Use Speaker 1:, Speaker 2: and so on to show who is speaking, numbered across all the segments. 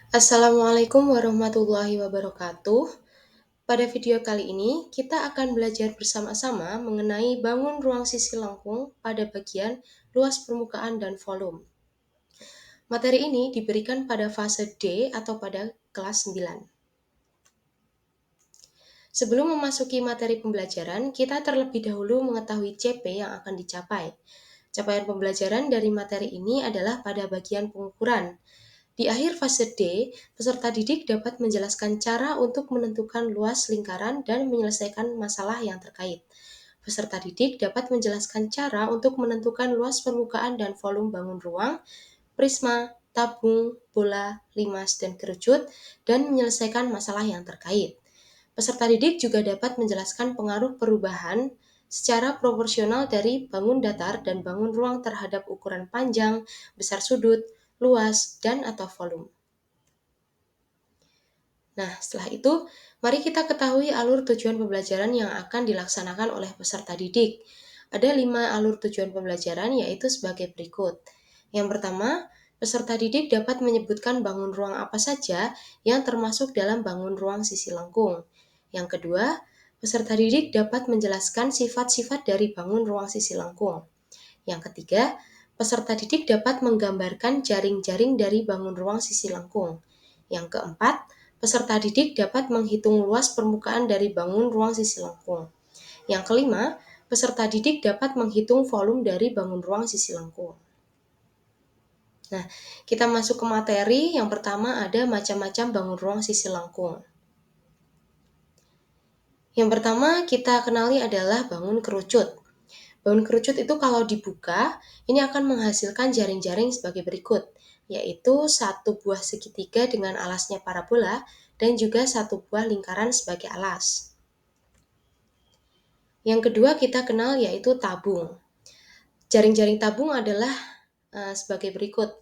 Speaker 1: Assalamualaikum warahmatullahi wabarakatuh. Pada video kali ini, kita akan belajar bersama-sama mengenai bangun ruang sisi lengkung pada bagian luas permukaan dan volume. Materi ini diberikan pada fase D atau pada kelas 9. Sebelum memasuki materi pembelajaran, kita terlebih dahulu mengetahui CP yang akan dicapai. Capaian pembelajaran dari materi ini adalah pada bagian pengukuran. Di akhir fase D, peserta didik dapat menjelaskan cara untuk menentukan luas lingkaran dan menyelesaikan masalah yang terkait. Peserta didik dapat menjelaskan cara untuk menentukan luas permukaan dan volume bangun ruang, prisma, tabung, bola, limas, dan kerucut, dan menyelesaikan masalah yang terkait. Peserta didik juga dapat menjelaskan pengaruh perubahan secara proporsional dari bangun datar dan bangun ruang terhadap ukuran panjang, besar sudut, luas, dan atau volume. Nah, setelah itu, mari kita ketahui alur tujuan pembelajaran yang akan dilaksanakan oleh peserta didik. Ada 5 alur tujuan pembelajaran, yaitu sebagai berikut. Yang pertama, peserta didik dapat menyebutkan bangun ruang apa saja yang termasuk dalam bangun ruang sisi lengkung. Yang kedua, peserta didik dapat menjelaskan sifat-sifat dari bangun ruang sisi lengkung. Yang ketiga, peserta didik dapat menggambarkan jaring-jaring dari bangun ruang sisi lengkung. Yang keempat, peserta didik dapat menghitung luas permukaan dari bangun ruang sisi lengkung. Yang kelima, peserta didik dapat menghitung volume dari bangun ruang sisi lengkung. Nah, kita masuk ke materi. Yang pertama ada macam-macam bangun ruang sisi lengkung. Yang pertama kita kenali adalah bangun kerucut. Bangun kerucut itu kalau dibuka, ini akan menghasilkan jaring-jaring sebagai berikut, yaitu satu buah segitiga dengan alasnya parabola dan juga satu buah lingkaran sebagai alas. Yang kedua kita kenal yaitu tabung. Jaring-jaring tabung adalah sebagai berikut.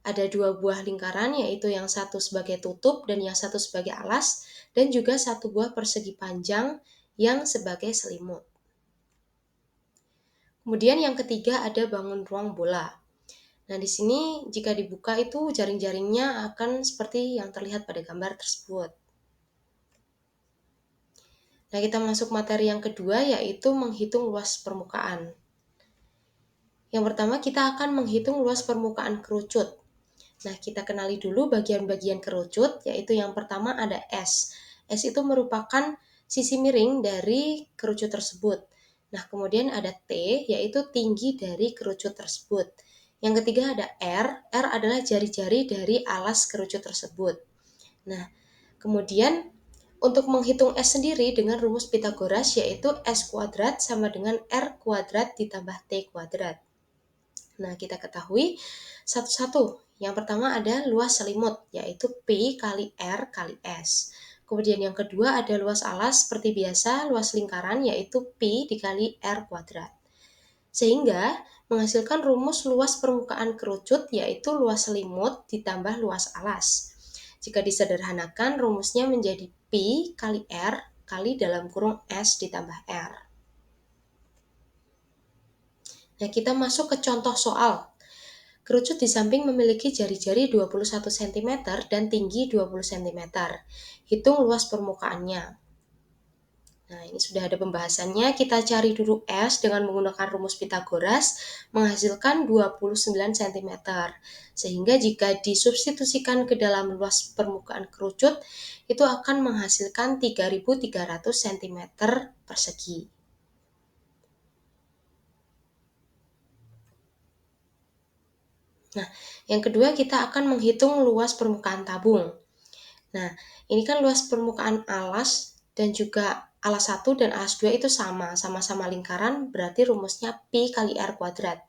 Speaker 1: Ada 2 buah lingkaran, yaitu yang satu sebagai tutup dan yang satu sebagai alas, dan juga 1 buah persegi panjang yang sebagai selimut. Kemudian yang ketiga ada bangun ruang bola. Nah, di sini jika dibuka itu jaring-jaringnya akan seperti yang terlihat pada gambar tersebut. Nah, kita masuk materi yang kedua yaitu menghitung luas permukaan. Yang pertama kita akan menghitung luas permukaan kerucut. Nah, kita kenali dulu bagian-bagian kerucut, yaitu yang pertama ada S. S itu merupakan sisi miring dari kerucut tersebut. Nah, kemudian ada T, yaitu tinggi dari kerucut tersebut. Yang ketiga ada R. R adalah jari-jari dari alas kerucut tersebut. Nah, kemudian untuk menghitung S sendiri dengan rumus Pythagoras, yaitu S kuadrat sama dengan R kuadrat ditambah T kuadrat. Nah, kita ketahui satu-satu. Yang pertama ada luas selimut, yaitu P kali R kali S. Kemudian yang kedua ada luas alas, seperti biasa, luas lingkaran, yaitu P dikali R kuadrat. Sehingga menghasilkan rumus luas permukaan kerucut, yaitu luas selimut ditambah luas alas. Jika disederhanakan, rumusnya menjadi P kali R kali dalam kurung S ditambah R. Nah, kita masuk ke contoh soal. Kerucut di samping memiliki jari-jari 21 cm dan tinggi 20 cm. Hitung luas permukaannya. Nah, ini sudah ada pembahasannya. Kita cari dulu S dengan menggunakan rumus Pythagoras, menghasilkan 29 cm. Sehingga jika disubstitusikan ke dalam luas permukaan kerucut, itu akan menghasilkan 3.300 cm persegi. Nah, yang kedua kita akan menghitung luas permukaan tabung. Nah, ini kan luas permukaan alas dan juga alas 1 dan alas 2 itu sama-sama lingkaran, berarti rumusnya Pi kali R kuadrat.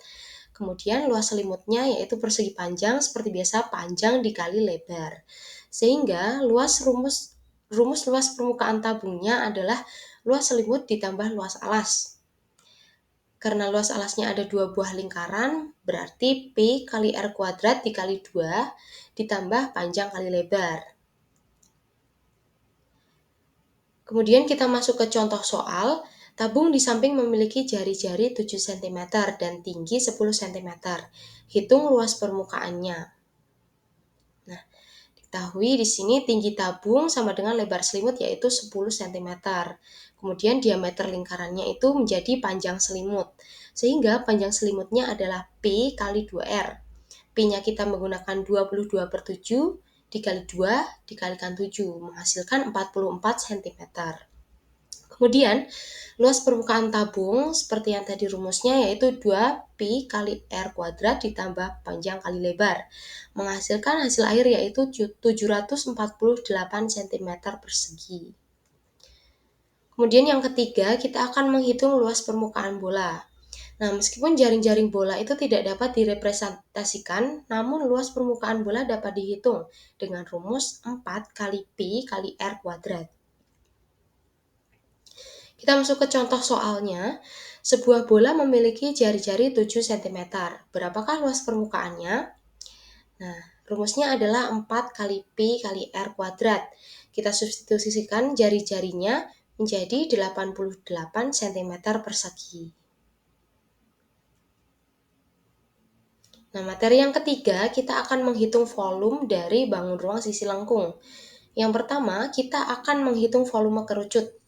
Speaker 1: Kemudian luas selimutnya yaitu persegi panjang, seperti biasa panjang dikali lebar. Sehingga rumus luas permukaan tabungnya adalah luas selimut ditambah luas alas. Karena luas alasnya ada 2 buah lingkaran, berarti P kali R kuadrat dikali 2 ditambah panjang kali lebar. Kemudian kita masuk ke contoh soal. Tabung di samping memiliki jari-jari 7 cm dan tinggi 10 cm. Hitung luas permukaannya. Nah, Ketahui di sini tinggi tabung sama dengan lebar selimut yaitu 10 cm. Kemudian diameter lingkarannya itu menjadi panjang selimut. Sehingga panjang selimutnya adalah P kali 2R. P-nya kita menggunakan 22/7 dikali 2 dikalikan 7 menghasilkan 44 cm. Kemudian, luas permukaan tabung seperti yang tadi rumusnya yaitu 2pi kali R kuadrat ditambah panjang kali lebar. Menghasilkan hasil akhir yaitu 748 cm persegi. Kemudian yang ketiga, kita akan menghitung luas permukaan bola. Nah, meskipun jaring-jaring bola itu tidak dapat direpresentasikan, namun luas permukaan bola dapat dihitung dengan rumus 4 kali pi kali R kuadrat. Kita masuk ke contoh soalnya. Sebuah bola memiliki jari-jari 7 cm. Berapakah luas permukaannya? Nah, rumusnya adalah 4 kali pi kali R kuadrat. Kita substitusikan jari-jarinya menjadi 88 cm persegi. Nah, materi yang ketiga, kita akan menghitung volume dari bangun ruang sisi lengkung. Yang pertama, kita akan menghitung volume kerucut.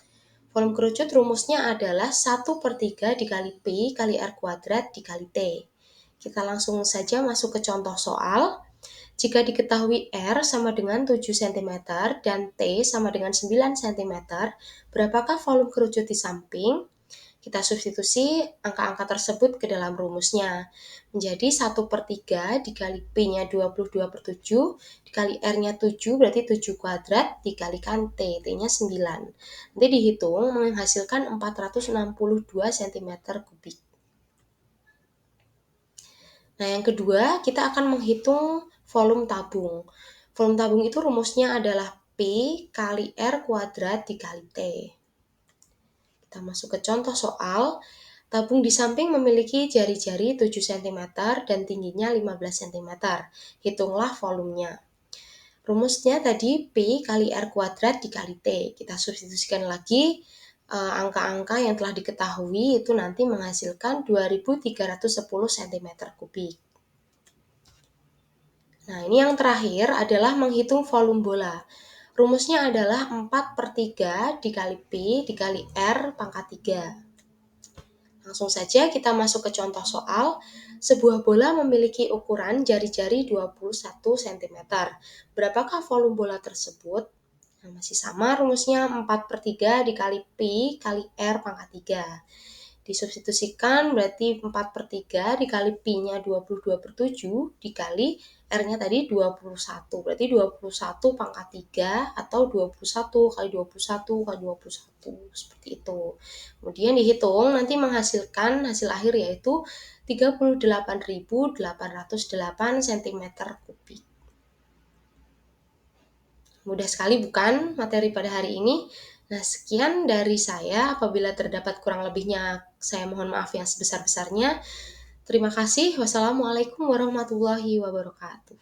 Speaker 1: Volume kerucut rumusnya adalah 1/3 dikali P kali R kuadrat dikali T. Kita langsung saja masuk ke contoh soal. Jika diketahui R sama dengan 7 cm dan T sama dengan 9 cm, berapakah volume kerucut di samping? Kita substitusi angka-angka tersebut ke dalam rumusnya. Menjadi 1/3 dikali P-nya 22/7, dikali R-nya 7, berarti 7 kuadrat, dikalikan T, T-nya 9. Nanti dihitung menghasilkan 462 cm kubik. Nah, yang kedua, kita akan menghitung volume tabung. Volume tabung itu rumusnya adalah P kali R kuadrat dikali T. Kita masuk ke contoh soal. Tabung di samping memiliki jari-jari 7 cm dan tingginya 15 cm. Hitunglah volumenya. Rumusnya tadi P kali R kuadrat dikali T. Kita substitusikan lagi angka-angka yang telah diketahui itu nanti menghasilkan 2310 cm kubik. Nah, ini yang terakhir adalah menghitung volume bola. Rumusnya adalah 4/3 dikali P dikali R pangkat 3. Langsung saja kita masuk ke contoh soal. Sebuah bola memiliki ukuran jari-jari 21 cm. Berapakah volume bola tersebut? Nah, masih sama rumusnya 4/3 dikali P kali R pangkat 3. Disubstitusikan berarti 4/3 dikali Pi-nya 22/7 dikali R-nya tadi 21. Berarti 21 pangkat 3 atau 21 kali 21 kali 21. Seperti itu. Kemudian dihitung nanti menghasilkan hasil akhir yaitu 38.808 cm kubik. Mudah sekali bukan materi pada hari ini? Nah, sekian dari saya. Apabila terdapat kurang lebihnya, saya mohon maaf yang sebesar-besarnya. Terima kasih. Wassalamualaikum warahmatullahi wabarakatuh.